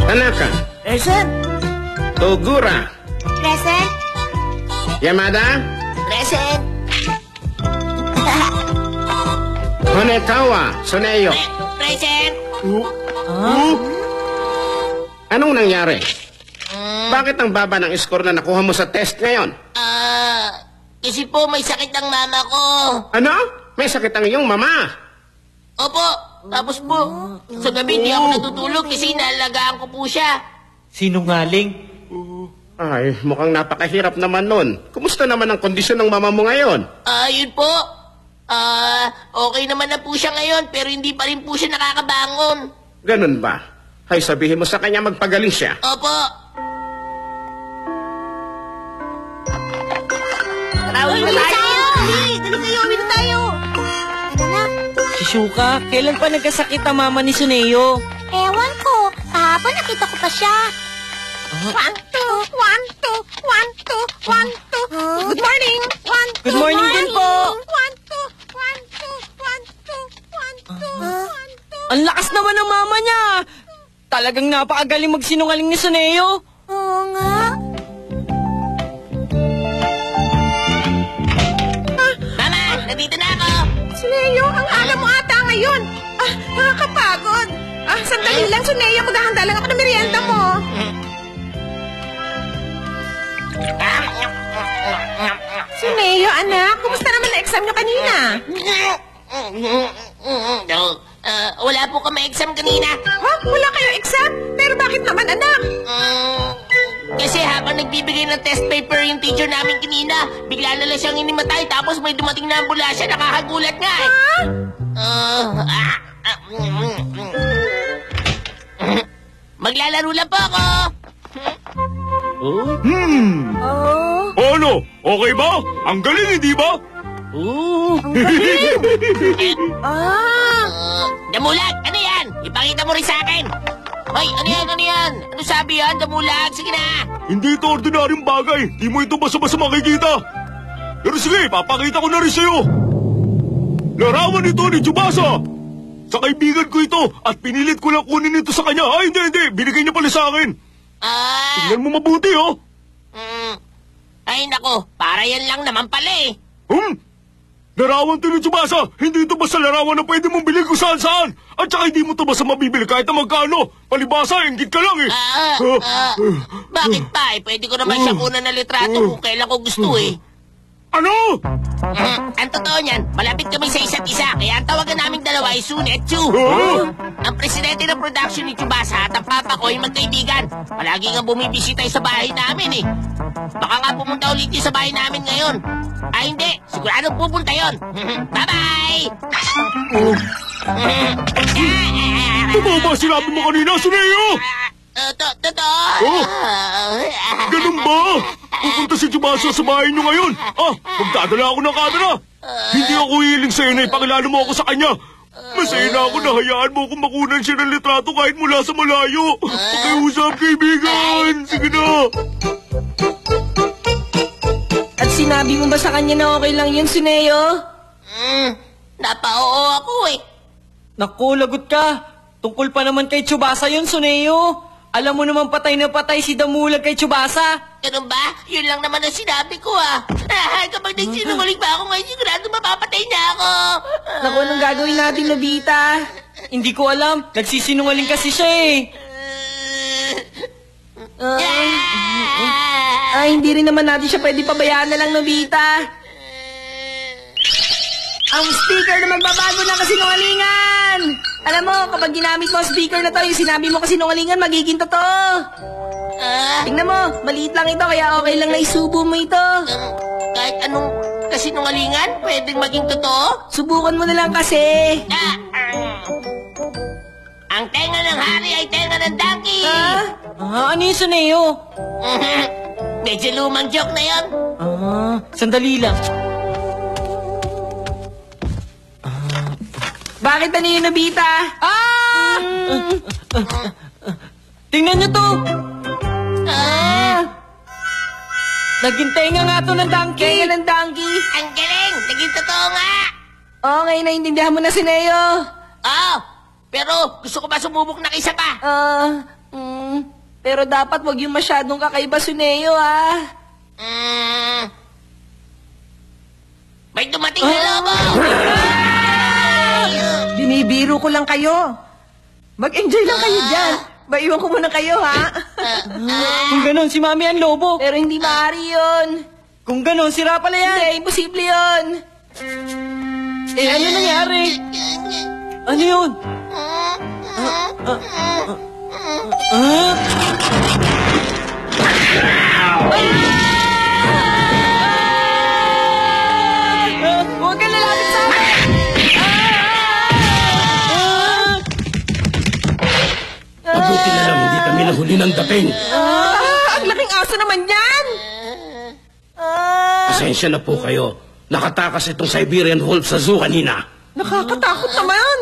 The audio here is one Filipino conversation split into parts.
Tanaka. Present. Togura. Present. Yamada. Present. Honekawa. Suneyo. Present. Anong nangyari? Bakit ang baba ng score na nakuha mo sa test ngayon? Kasi po may sakit ang mama ko. Ano? May sakit ang iyong mama. Opo. Tapos po, sa gabi di ako natutulog kasi naalagaan ko po siya. Sinungaling. Ay, mukhang napakahirap naman nun. Kumusta naman ang kondisyon ng mama mo ngayon? Yun po. Okay naman na po siya ngayon pero hindi pa rin po siya nakakabangon. Ganun ba? Hay, sabihin mo sa kanya magpagaling siya. Opo. Uwi na tayo! Dali kayo, uwi na tayo! Ano na? Si Shuka, kailan pa nagkasakit ang mama ni Suneo? Ewan ko. Kahapon nakita ko pa siya. 1, 2, 1, 2, 1, 2, 1, 2. Good morning! 1, 2, Good morning din po. 1, 2, 1, 2, 1, 2, 1, 2, 1, 2. Ang lakas naman ng mama niya. Talagang napakagaling magsinungaling ni Suneo. Oo nga. Mama, nandito na ako. Suneo, ang alam mo ata ngayon. Nakakapagod. Sandali lang, Suneo. Maghahanda lang ako ng merienda mo. Suneo, anak, kumusta naman na exam nyo kanina? Wala po kami exam kanina. Wala kayong exam? Pero bakit naman, anak? Kasi habang nagbibigay ng test paper yung teacher namin kanina, bigla na lang siyang inimatay tapos may dumating na ambulansya, nakakagulat nga eh. Maglalaro lang po ako. Ano? Okay ba? Ang galing, hindi ba? Damulag, ano yan? Ipakita mo rin sa akin. Hoy, ano yan, ano yan? Ano sabi yan, Damulag? Sige na. Hindi ito ordinaryong bagay. Di mo ito basta-basta makikita. Pero sige, papakita ko na rin sa'yo. Larawan ito ni Tsubasa. Sa kaibigan ko ito at pinilit ko lang kunin ito sa kanya. Ay, hindi. Binigay niya pala sa akin. Tingnan mo mabuti, oh. Ay, nako. Para yan lang naman pala eh. Larawan ito ni Tsubasa. Hindi ito basta larawan na pwede mong bilhin kung saan-saan. At saka hindi mo ito basta mabibili kahit na magkano. Palibasa, inggit ka lang eh. Bakit pa eh? Pwede ko naman siya kunan na litrato kung kailan ko gusto eh. Ano? Ang totoo niyan, malapit kami sa isa't isa, kaya ang tawagan naming dalawa ay Sune at Chu. Ang presidente ng production ni Tsubasa at ang papa ko ay magkaibigan. Palagi nga bumibisita sa bahay namin eh. Baka nga pumunta ulit yun sa bahay namin ngayon. Ay hindi, sigurado pupunta yun. Bye-bye! Totoo ba sinabi mo kanina, Suneo? Totoo? Ganun ba? Pupunta si Tsubasa sa bahay niyo ngayon. Magdadala ako ng camera. Hindi ako hiling sa'yo na ipakilala mo ako sa kanya. Masaya na ako na hayaan mo kung makunan siya ng litrato kahit mula sa malayo. Pakiusap, kaibigan. Sige na. At sinabi mo ba sa kanya na okay lang yun, Suneo? Napa-oo ako eh. Naku, lagot ka. Tungkol pa naman kay Tsubasa yun, Suneo. Alam mo naman patay na patay si Damulag kay Tsubasa. Ganun ba? Yun lang naman ang sinabi ko ah. Kapag nagsinungaling ba ako ngayon, sigurado mapapatay na ako. Naku, anong gagawin natin, Nobita? Hindi ko alam. Nagsisinungaling kasi siya eh. Hindi rin naman natin siya pwede pabayaan na lang, Nobita. Ang sticker na magbabago ng kasinungalingan! Alam mo, kapag ginamit mo ang sticker na to, yung sinabi mo kasinungalingan, magiging totoo. Tingnan mo, maliit lang ito, kaya okay lang na isubo mo ito. Kahit anong kasinungalingan, pwedeng maging totoo? Subukan mo na lang kasi. Ang tenga ng hari ay tenga ng donkey. Ano yun, Suneo? Medyo lumang joke na yun. Sandali lang. Bakit ano yun, Nobita? Tingnan nyo to! Naging tenga nga to ng donkey! Tenga ng donkey! Ang galing! Naging totoo nga! Okay, naiintindihan mo na si Neo. Oo, pero gusto ko ba sumubok na isa pa? Pero dapat wag yung masyadong kakaiba si Neo, ah. May dumating na lobo! Binibiro ko lang kayo. Mag-enjoy lang kayo dyan. Maiwan ko muna kayo, ha? Kung ganon, si Mami ang lobo. Pero hindi maaari yun. Kung ganon, sira pala yan. Hindi, imposible yun. Ano nangyari? Ano yun? Huwag ka lalapit sa akin! Mabuti na lang hindi kami nahuli ng dating. Ang laking aso naman yan! Pasensya na po kayo. Nakatakas itong Siberian Wolf sa zoo kanina. Nakakatakot naman.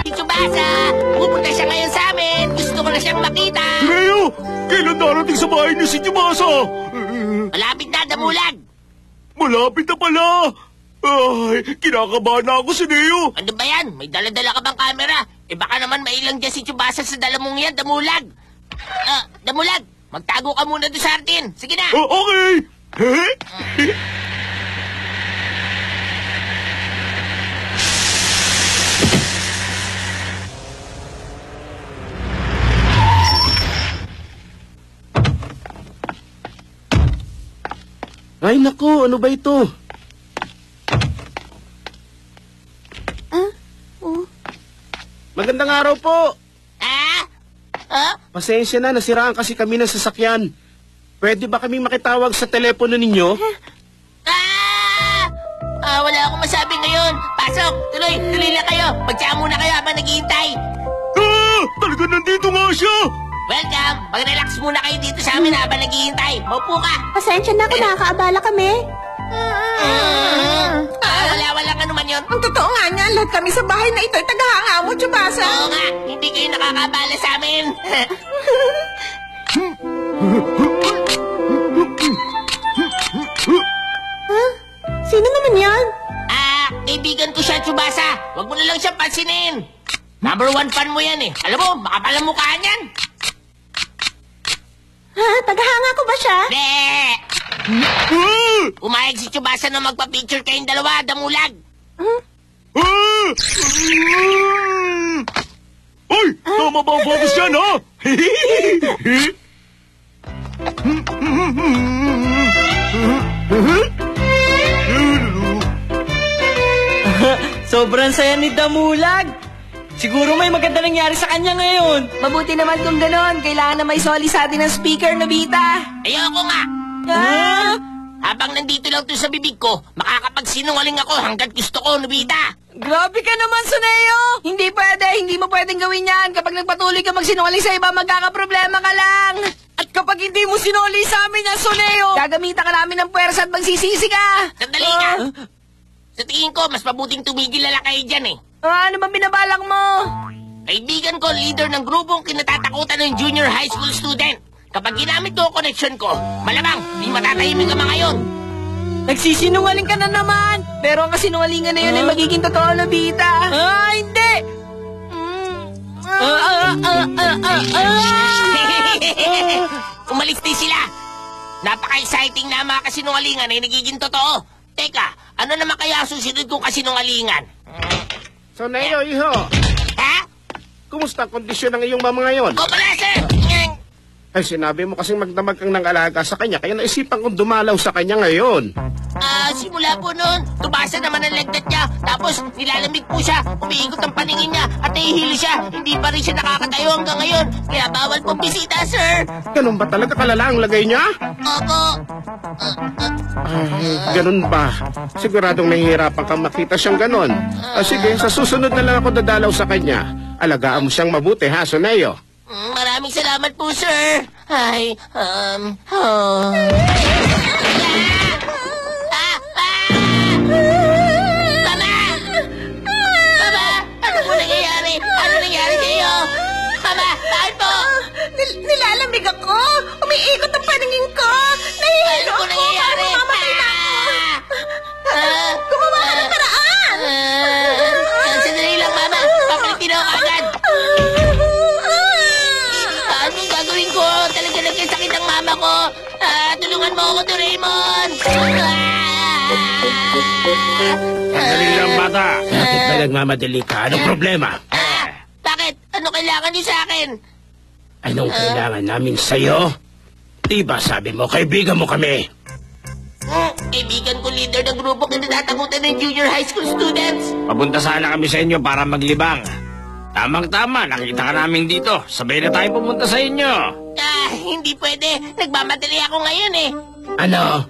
Si Tsubasa! Pupunta siya ngayon sa amin! Gusto ko na siyang makita! Neo, kailan darating sa bahay niyo si Tsubasa? Malapit na, Damulag! Malapit na pala. Ay, kinakabahan na ako si Neo. Ano ba yan? May dala-dala ka bang camera? Eh baka naman mailang dyan si Tsubasa sa dala mong yan, Damulag! Damulag! Magtago ka muna doon sa atin! Sige na! Okay. Ay naku, ano ba ito? Magandang araw po. Pasensya na, nasiraan kasi kami ng sasakyan. Pwede ba kami makitawag sa telepono ninyo? Wala akong masabi ngayon. Pasok! Tuloy lang kayo. Magtsaka muna kayo habang naghihintay. Talaga nandito nga siya. Welcome! Mag-relax muna kayo dito sa amin habang naghihintay. Maupo ka. Pasensya na kung nakakaabala kami. Wala ka naman yun. Ang totoo nga niya, lahat kami sa bahay na ito ay tagahanga mo, Tsubasa. Oo nga, hindi kayo nakakabala sa amin. Sino naman yan? Kaibigan ko siya, Tsubasa. Huwag mo na lang siyang pansinin. Number 1 fan mo yan eh. Alam mo, makapal ang mukha niyan. Ha? Tagahanga ko ba siya? Umayag si Tsubasa na magpa-picture kayong dalawa, Damulag. Ay, tama ba ang focus yan, ha? Sobrang saya ni Damulag. Siguro may maganda nangyari sa kanya ngayon. Mabuti naman kung ganon. Kailangan na may soli sa atin ng speaker, Nobita. Ayoko nga. Habang nandito lang to sa bibig ko, makakapagsinungaling ako hanggat gusto ko, Nobita. Grabe ka naman, Suneo! Hindi pwede, hindi mo pwedeng gawin yan. Kapag nagpatuloy ka magsinungaling sa iba, magkakaproblema ka lang. At kapag hindi mo sinuli sa amin yan, Suneo, gagamitan ka namin ng puwersa at magsisisi ka. Sandali ka. Sa tingin ko, mas mabuting tumigil na lang kayo dyan eh. Ano bang binabalak mo? Kaibigan ko, leader ng grupong kinatatakutan ng junior high school student. Kapag ginamit ko ang connection ko, malamang di matatahimik ka mga ngayon. Nagsisinungaling ka na naman. Pero ang kasinungalingan na yun ay magiging totoo, Nobita. Hindi! Umalis din sila. Napaka-exciting na ang mga kasinungalingan ay nagiging totoo. Teka, ano naman kaya ang susunod kong kasinungalingan? So, Neo, iho, Ha? kumusta ang kondisyon ng iyong mama ngayon? Ko pala, sir! Ay, sinabi mo kasing magdamag kang nang-alaga sa kanya, kaya naisipan kong dumalaw sa kanya ngayon. Simula po noon, tumasa naman ang lagnat niya. Tapos, nilalamig po siya, umiikot ang paningin niya, at nahihilo siya. Hindi pa rin siya nakakatayo hanggang ngayon. Kaya bawal pong bisita, sir. Ganun ba talaga kalala ang lagay niya? Opo. Ay, ganun ba? Siguradong nahihirapan kang makita siyang ganun. Sige, sa susunod na lang ako dadalaw sa kanya. Alagaan mo siyang mabuti, ha, Suneo? Maraming salamat po, sir. Ay, Mama! Mama! Ano po nangyayari? Ano nangyayari sa iyo? Mama, bakit po? Nilalamig gagawin ko? Talaga nagkasakit ang mama ko. Tulungan mo ako, Doraemon. Sandali lang, bata. Bakit na nagmamadali ka? Anong problema? Bakit? Ano kailangan niyo sa akin? Anong kailangan namin sa'yo? Diba sabi mo, kaibigan mo kami? Kaibigan ko leader ng grupo kinatatakutan ng junior high school students. Papunta sana kami sa inyo para maglibang. Tamang-tama, nakita ka namin dito. Sabay na tayo pumunta sa inyo. Hindi pwede. Nagmamadali ako ngayon eh. Ano?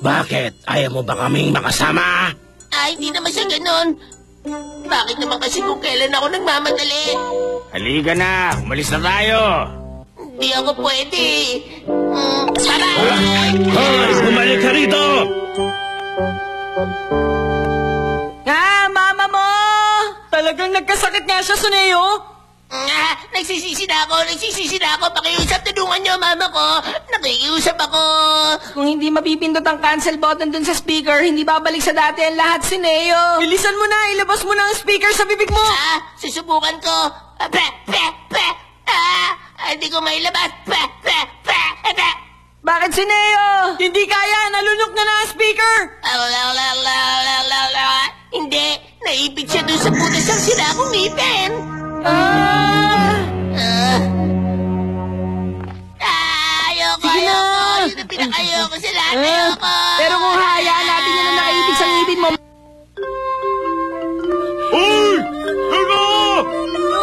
Bakit? Ayaw mo ba kaming makasama? Hindi naman siya ganun. Bakit naman kasi kung kailan ako nagmamadali? Halika na, umalis na tayo. Hindi ako pwede. Tara! Hoy, bumalik ka rito! Mama mo! Talagang nagkasakit nga siya, Suneo. Nagsisisi na ako. Pakiusap, tulungan niyo, mama ko. Nakikiusap ako. Kung hindi mapipindot ang cancel button dun sa speaker, hindi babalik sa dati ang lahat, Suneo. Bilisan mo na, ilabas mo na ang speaker sa bibig mo. Susubukan ko. Hindi ko mailabas. Bakit, Suneo? Hindi kaya, nalunok na ang speaker. Hindi, naipit siya dun sa putas ng sira kong ngipin. Ayoko. Sige na. Yun ang pinakayoko sa lahat. Ayoko. Pero kung hayaan natin yun ang nakaibig sa ngipin mo, Hoy! Teka!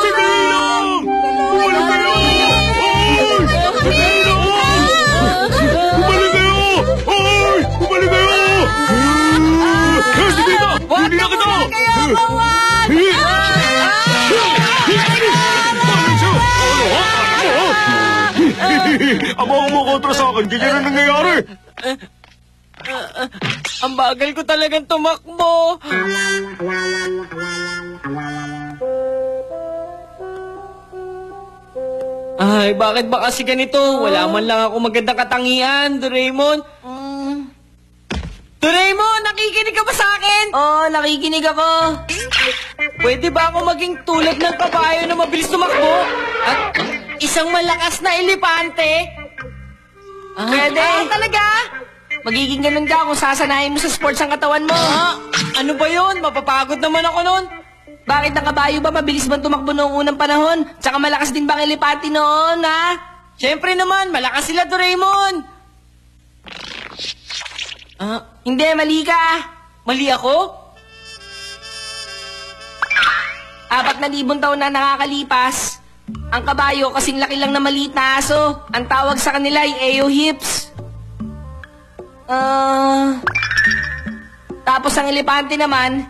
Sandali lang! Bumalik kayo! Hoy! Sandali lang! Bumalik kayo! Hoy! Bumalik kayo! Sige na! Hindi na kita! Aba, umukontra sa akin, ganyan na nangyayari! ang bagal ko talagang tumakbo. Ay, bakit ba kasi ganito? Wala man lang ako magandang katangian, Doraemon. Doraemon, nakikinig ka ba sa akin? Oo, nakikinig ako. Pwede ba ako maging tulad ng kabayo na mabilis tumakbo? At isang malakas na elepante? Pwede. Talaga? Magiging ganun ka kung sasanayin mo sa sports ang katawan mo. Ano ba yun? Mapapagod naman ako nun. Bakit ang kabayo ba mabilis bang tumakbo noong unang panahon? Tsaka malakas din ba ang elepante noon, ha? Siyempre naman, malakas sila, Doraemon. Hindi, mali ka. Mali ako? 4,000 taon na nakakalipas. Ang kabayo kasing laki lang na maliit na aso. Ang tawag sa kanila ay eohips. Tapos ang elepante naman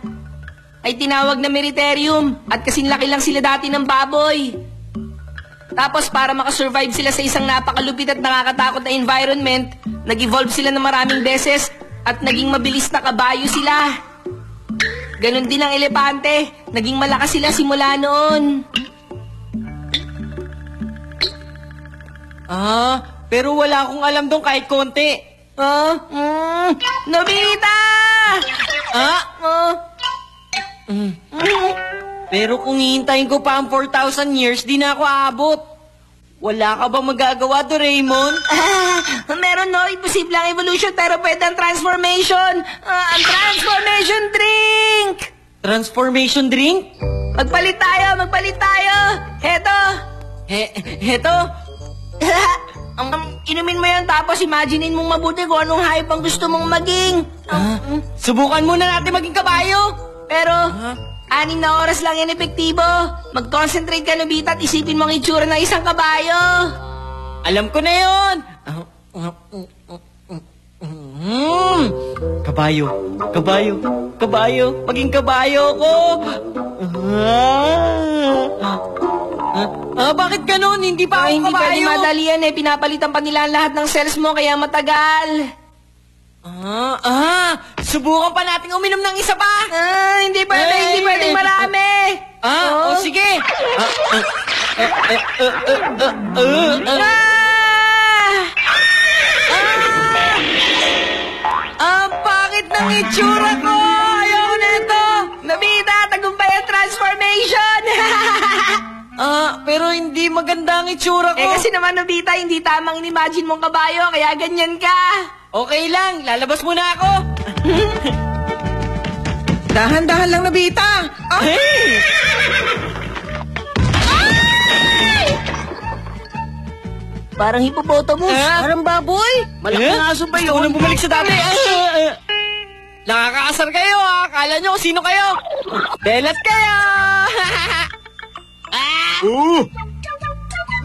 ay tinawag na merytherium at kasing laki lang sila dati ng baboy. Tapos para makasurvive sila sa isang napakalupit at nakakatakot na environment, nag-evolve sila ng maraming beses at naging mabilis na kabayo sila. Ganon din ang elepante, naging malakas sila simula noon. Pero wala akong alam doon kahit konti. Nobita! Pero kung hihintayin ko pa ang 4,000 years, di na ako aabot. Wala ka ba magagawa, Doraemon? Meron no, imposible ang evolution pero pwede ang transformation. Ang transformation drink! Transformation drink? Magpalit tayo! Heto! Heto? Inumin mo yan tapos imaginein mong mabuti kung anong hayop ang gusto mong maging. Subukan muna natin maging kabayo. Pero, 6 na oras lang yan epektibo. Mag-concentrate ka, Nobita, at isipin mo ang itsura ng isang kabayo. Alam ko na yun. Kabayo. Maging kabayo ko. Bakit ganun? Hindi pa ako kabayo. Hindi pwede madali yan eh. Pinapalitan pa nila ang lahat ng cells mo kaya matagal. Subukan pa nating uminom ng isa pa. Hindi pwede marami. Sige. Bakit ng itsura ko? Ayoko na ito. Nobita, tagumpay ang transformation. Pero hindi maganda ang itsura ko. Kasi naman, Nobita, hindi tamang in-imagine mong kabayo, kaya ganyan ka. Okay lang, lalabas muna ako. Dahan-dahan lang, Nobita. Hey! Parang hippopotamus. Parang baboy. Malaking aso ba yun? Unang bumalik sa dati. Nakakaasar kayo, ha? Akala nyo kung sino kayo. Belat kayo. Oh!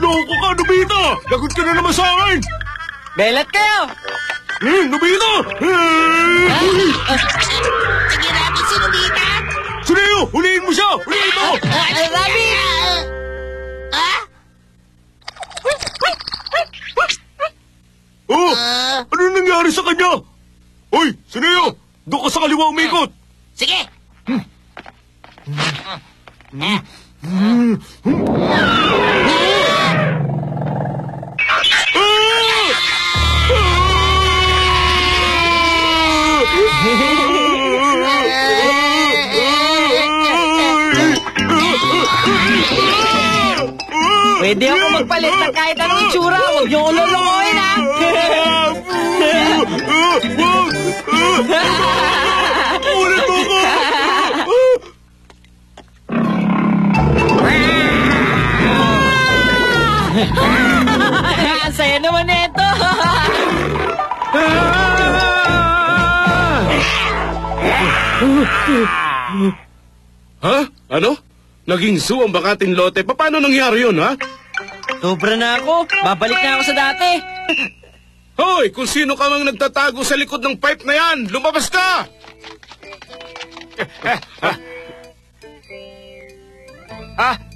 Loko ka, Nobita! Lagot ka na naman sa akin! Belat kayo. Nobita! Sige, Rabbit, si Nobita. Suneo! Huliin mo siya! Huliin mo! Rabbit! Oh! Ano nangyari sa kanya? Hoy! Suneo! Doon ka sa kaliwa umikot! Sige. Pwede ako magpalit ng kahit anong itsura. Huwag niyo ko lulukoyin, ha? Ulit mo ko! Ang saya naman nito. Ha? Ano? Naging zoo ang Bakatin Lote. Paano nangyari yun, ha? Sobra na ako. Babalik na ako sa dati. Hoy, kung sino ka mang nagtatago sa likod ng pipe na yan, lumabas ka!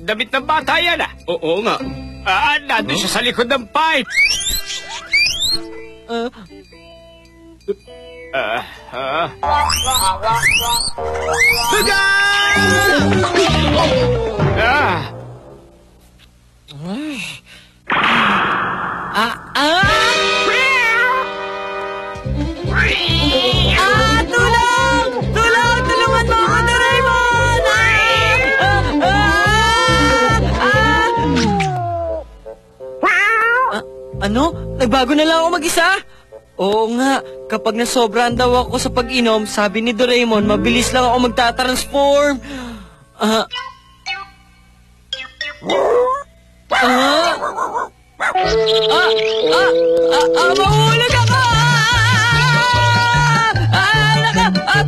Damit ng bata yan Oo nga. Nandun siya sa likod ng pipe! Tulong! Tulong! Tulungan mo ako, Doraemon! Ano? Nagbago na lang ako mag-isa? Oo nga, kapag nasobrahan daw ako sa pag-inom, sabi ni Doraemon, mabilis lang ako magtatransform. Mahulog ako!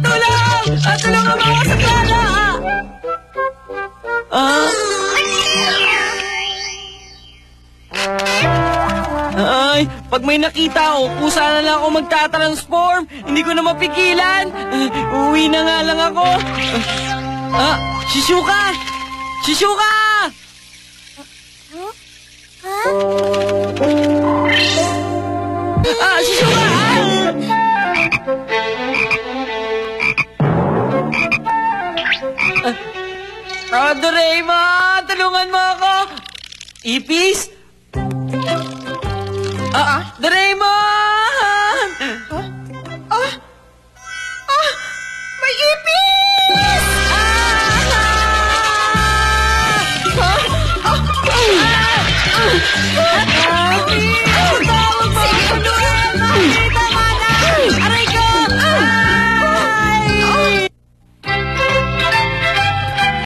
Tulong! Tulungan mo ako sa plano! Ay, pag may nakita ako, kusa na lang ako magtatransform. Hindi ko na mapigilan. Uwi na nga lang ako. Shizuka! Shizuka! Shizuka! Doraemon! Tulungan mo ako! Ipis? Doraemon!